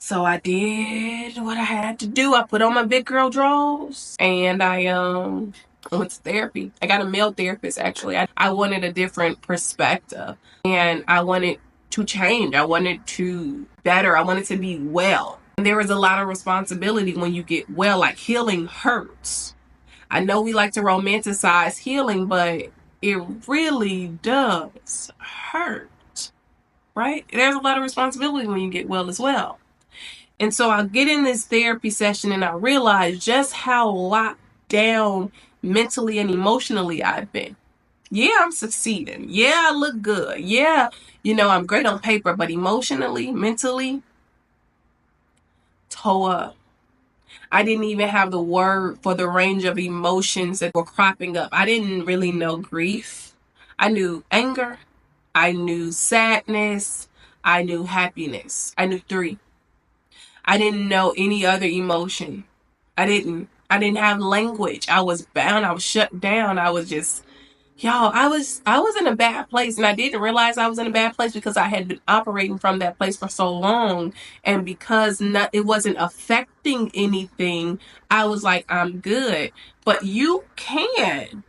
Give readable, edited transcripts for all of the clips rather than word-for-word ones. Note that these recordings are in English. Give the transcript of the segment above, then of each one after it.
So I did what I had to do. I put on my big girl drawers and I went to therapy. I got a male therapist actually. I wanted a different perspective and I wanted to change. I wanted to better. I wanted to be well. And there is a lot of responsibility when you get well. Like, healing hurts. I know we like to romanticize healing, but it really does hurt, right? There's a lot of responsibility when you get well as well. And so I get in this therapy session and I realize just how locked down mentally and emotionally I've been. Yeah, I'm succeeding. Yeah, I look good. Yeah, I'm great on paper, but emotionally, mentally, toe up. I didn't even have the word for the range of emotions that were cropping up. I didn't really know grief. I knew anger. I knew sadness. I knew happiness. I knew 3. I didn't know any other emotion. I didn't have language. I was bound. I was shut down. I was just, y'all, I was in a bad place, and I didn't realize I was in a bad place because I had been operating from that place for so long, and because it wasn't affecting anything, I was like, I'm good. But you can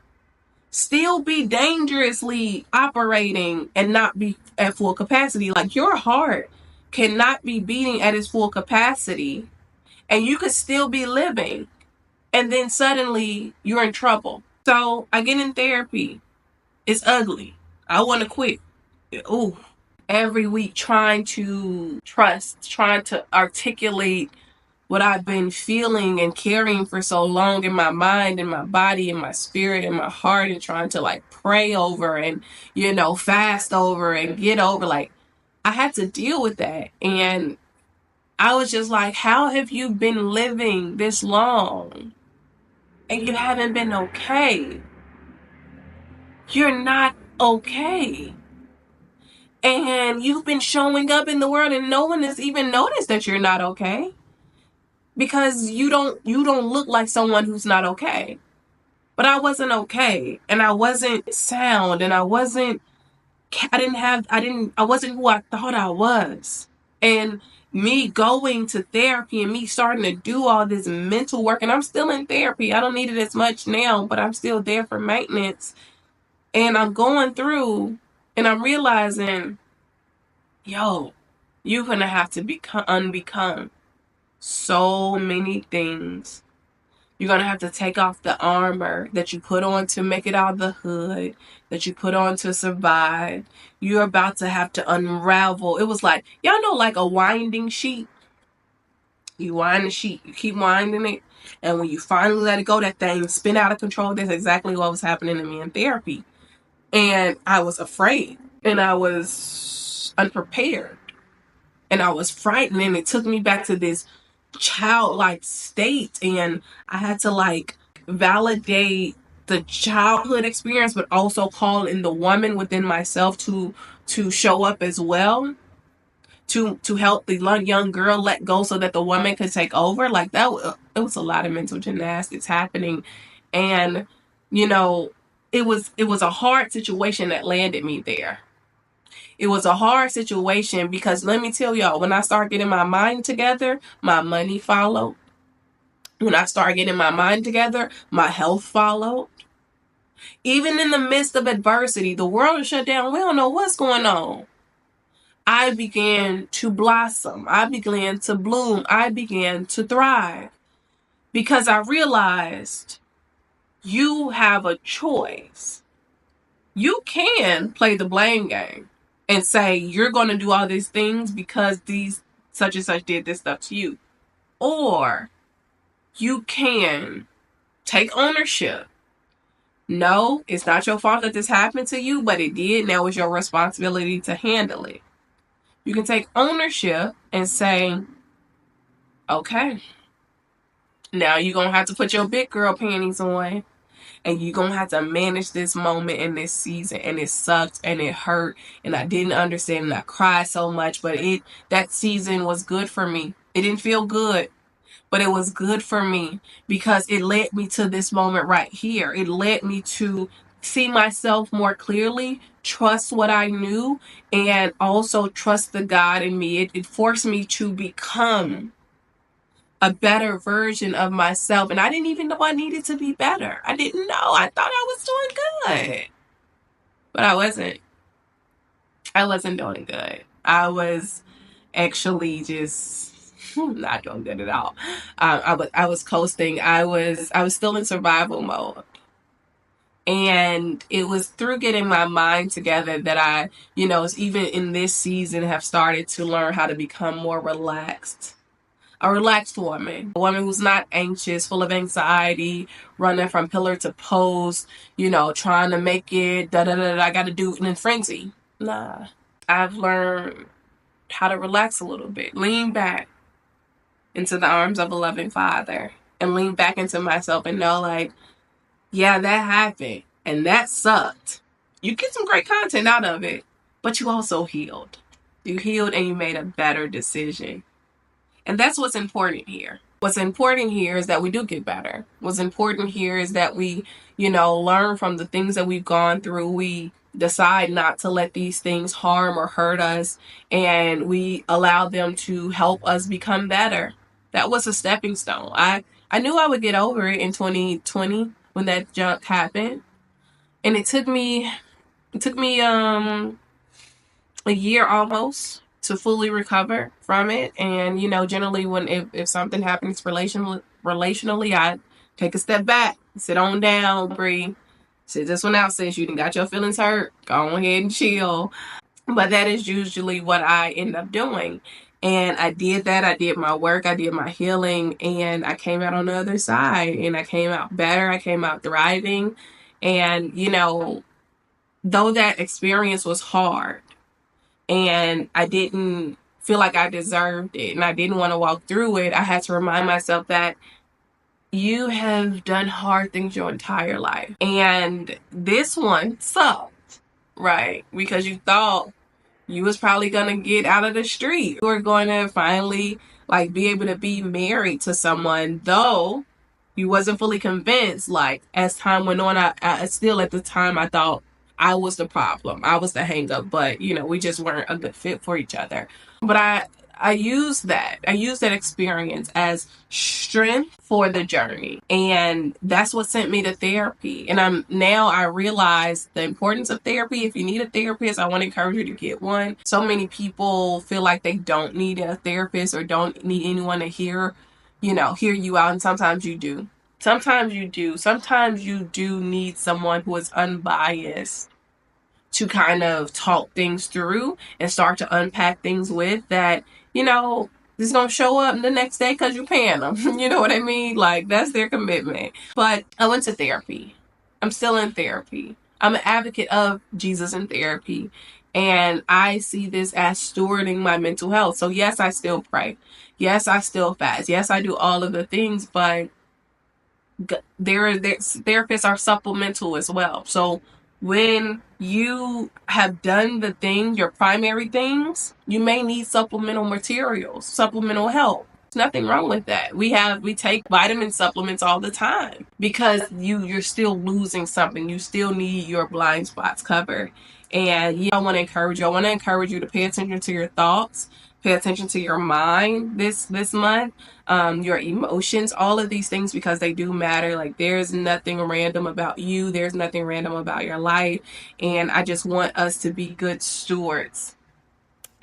still be dangerously operating and not be at full capacity. Like, your heart cannot be beating at its full capacity and you could still be living, and then suddenly you're in trouble. So I get in therapy. It's ugly. I want to quit. Ooh. Every week trying to trust, trying to articulate what I've been feeling and carrying for so long in my mind and my body and my spirit and my heart, and trying to like pray over and, fast over and get over. Like, I had to deal with that. And I was just like, how have you been living this long and you haven't been okay? You're not okay. And you've been showing up in the world and no one has even noticed that you're not okay. Because you don't look like someone who's not okay. But I wasn't okay. And I wasn't sound. And I wasn't who I thought I was. And me going to therapy and me starting to do all this mental work, and I'm still in therapy. I don't need it as much now, but I'm still there for maintenance. And I'm going through and I'm realizing, yo, you're going to have to unbecome so many things. You're going to have to take off the armor that you put on to make it out of the hood, that you put on to survive. You're about to have to unravel. It was like, y'all know, like a winding sheet. You wind the sheet, you keep winding it, and when you finally let it go, that thing spin out of control. That's exactly what was happening to me in therapy. And I was afraid, and I was unprepared, and I was frightened, and it took me back to this childlike state, and I had to like validate the childhood experience, but also call in the woman within myself to show up as well, to help the young girl let go so that the woman could take over. Like, it was a lot of mental gymnastics happening, and it was a hard situation that landed me there. It was a hard situation because, let me tell y'all, when I started getting my mind together, my money followed. When I started getting my mind together, my health followed. Even in the midst of adversity, the world is shut down. We don't know what's going on. I began to blossom. I began to bloom. I began to thrive because I realized you have a choice. You can play the blame game and say you're going to do all these things because these such and such did this stuff to you. Or you can take ownership. No, it's not your fault that this happened to you, but it did. Now it's your responsibility to handle it. You can take ownership and say, okay, now you're going to have to put your big girl panties on. And you're going to have to manage this moment in this season. And it sucked and it hurt. And I didn't understand and I cried so much. But that season was good for me. It didn't feel good, but it was good for me because it led me to this moment right here. It led me to see myself more clearly, trust what I knew, and also trust the God in me. It forced me to become a better version of myself. And I didn't even know I needed to be better. I didn't know. I thought I was doing good. But I wasn't. I wasn't doing good. I was actually just not doing good at all. I was coasting. I was still in survival mode. And it was through getting my mind together that I, even in this season, have started to learn how to become more relaxed. A relaxed woman. A woman who's not anxious, full of anxiety, running from pillar to post, trying to make it, da da da da, I gotta do it in a frenzy. Nah. I've learned how to relax a little bit, lean back into the arms of a loving father, and lean back into myself and know, like, yeah, that happened and that sucked. You get some great content out of it, but you also healed. You healed and you made a better decision. And that's what's important here. What's important here is that we do get better. What's important here is that we, learn from the things that we've gone through. We decide not to let these things harm or hurt us, and we allow them to help us become better. That was a stepping stone. I knew I would get over it in 2020 when that junk happened. And it took me a year almost to fully recover from it. And generally when if something happens relationally, I take a step back, sit on down, breathe, sit this one out. Since you done got your feelings hurt, go ahead and chill. But that is usually what I end up doing. And I did that. I did my work. I did my healing. And I came out on the other side. And I came out better. I came out thriving. And, though that experience was hard and I didn't feel like I deserved it and I didn't want to walk through it, I had to remind myself that you have done hard things your entire life. And this one sucked, right? Because you thought you was probably gonna get out of the street. You were going to finally be able to be married to someone, though you wasn't fully convinced. Like, as time went on, I still at the time I thought I was the problem. I was the hang up, but we just weren't a good fit for each other. But I used that. I used that experience as strength for the journey. And that's what sent me to therapy. And I realize the importance of therapy. If you need a therapist, I want to encourage you to get one. So many people feel like they don't need a therapist or don't need anyone to hear you out. And sometimes you do. Sometimes you do. Sometimes you do need someone who is unbiased to kind of talk things through and start to unpack things with that, is going to show up the next day because you're paying them. You know what I mean? Like, that's their commitment. But I went to therapy. I'm still in therapy. I'm an advocate of Jesus in therapy. And I see this as stewarding my mental health. So yes, I still pray. Yes, I still fast. Yes, I do all of the things, but therapists are supplemental as well. So when you have done your primary things, you may need supplemental materials, supplemental help. There's nothing wrong with that. We take vitamin supplements all the time because you're still losing something. You still need your blind spots covered. And I want to encourage you. I want to encourage you to pay attention to your thoughts, pay attention to your mind this month, your emotions, all of these things, because they do matter. Like, there's nothing random about you. There's nothing random about your life. And I just want us to be good stewards.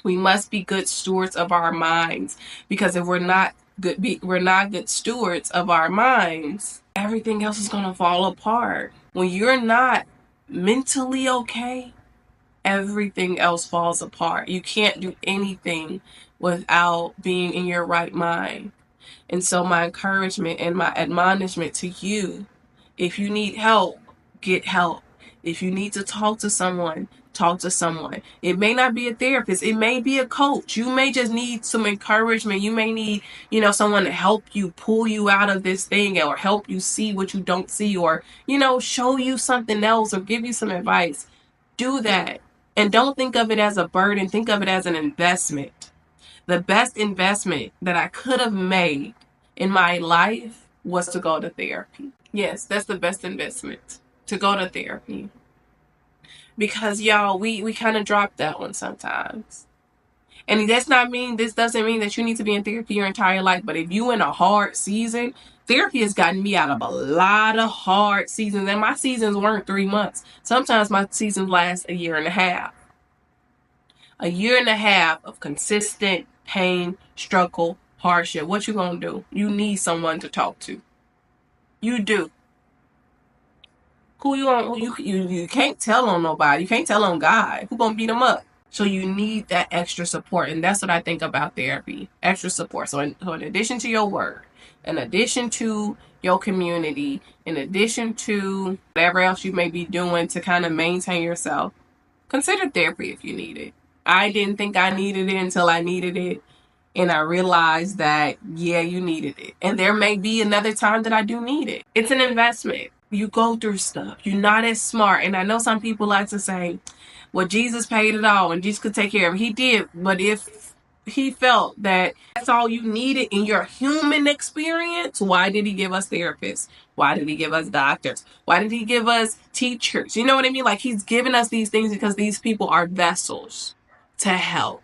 We must be good stewards of our minds, because if we're not good stewards of our minds, everything else is going to fall apart. When you're not mentally okay, everything else falls apart. You can't do anything without being in your right mind. And so my encouragement and my admonishment to you, if you need help, get help. If you need to talk to someone, talk to someone. It may not be a therapist. It may be a coach. You may just need some encouragement. You may need, someone to help you pull you out of this thing, or help you see what you don't see, or, show you something else, or give you some advice. Do that. And don't think of it as a burden. Think of it as an investment. The best investment that I could have made in my life was to go to therapy. Yes, that's the best investment. to go to therapy. Because y'all, we kind of drop that one sometimes. And this doesn't mean that you need to be in therapy your entire life. But if you in a hard season, therapy has gotten me out of a lot of hard seasons. And my seasons weren't 3 months. Sometimes my seasons last a year and a half. A year and a half of consistent pain, struggle, hardship. What you gonna do? You need someone to talk to. You do. Who you on? You can't tell on nobody. You can't tell on God. Who gonna beat them up? So you need that extra support, and that's what I think about therapy. Extra support. So in addition to your work, in addition to your community, in addition to whatever else you may be doing to kind of maintain yourself, consider therapy if you need it. I didn't think I needed it until I needed it. And I realized that, yeah, you needed it. And there may be another time that I do need it. It's an investment. You go through stuff. You're not as smart. And I know some people like to say, well, Jesus paid it all and Jesus could take care of it. He did. But if he felt that that's all you needed in your human experience, why did he give us therapists? Why did he give us doctors? Why did he give us teachers? You know what I mean? Like, he's given us these things because these people are vessels to help.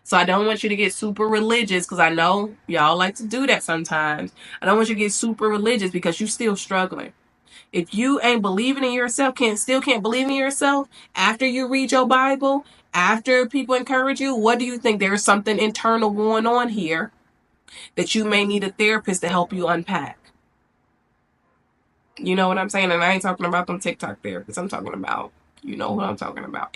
So I don't want you to get super religious, because I know y'all like to do that sometimes. I don't want you to get super religious because you're still struggling. If you ain't believing in yourself, can't believe in yourself after you read your Bible, after people encourage you, what do you think? There's something internal going on here that you may need a therapist to help you unpack. You know what I'm saying? And I ain't talking about them TikTok therapists. I'm talking about, you know what I'm talking about.